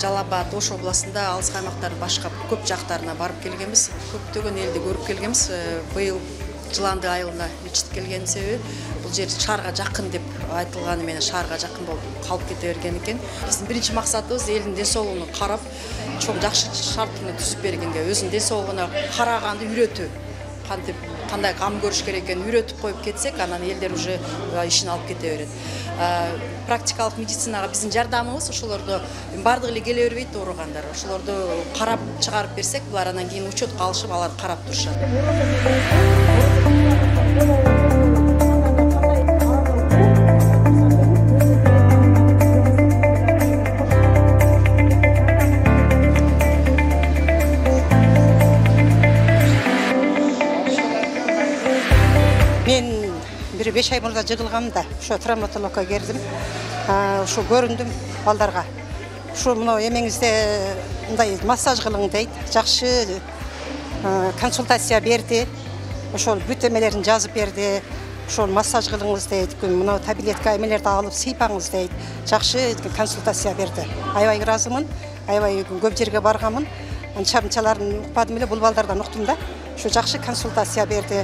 Жалал Абад, Ош областында алыс аймақтардың башқа көп жақтарына барып келгенбіз. Көптөгөн элди көрүп келгенбіз. Быйыл Жыланды айылына мечит келген себеби бул жер шаарга жакын деп айтылганы менен шаарга жакын болуп калып кете берген экен. Биздин биринчи максатыбыз элдин ден соолугуна карап, чоң жакшы шартын түзүп бергенге, өзүнүн ден соолугуна караганды үйрөтүү. Кантип кандай кам көрүш керек экенин үйрөтүп коюп кетсек, анан элдер уже ишин алып кете берет. Практикалык медицинага биздин жардамыбыз ошолорду бардыгы эле келе бербейт ооругандар. Ошолорду карап чыгарып берсек, булар анан кийин учетко алышып, алар карап турушат. Мен 5 ай мурда жыгылгамда, ошо травматологка келдим. Ошо көрүндүм балдарга. Ошо мына эмеңизде мындай массаж кылың дейт, жакшы консультация берди. Ошол бүт эмелерин жазып берди. Ошол массаж кылыңыз дейт, мына таблетка эмелерди алып сыйпаңыз дейт. Жакшы консультация берди. Аябай ыраазымын, аябай көп жерге барганмын. Анча-мынчаларын укпадым эле, бул балдардан уктум да. Ошо жакшы консультация берди.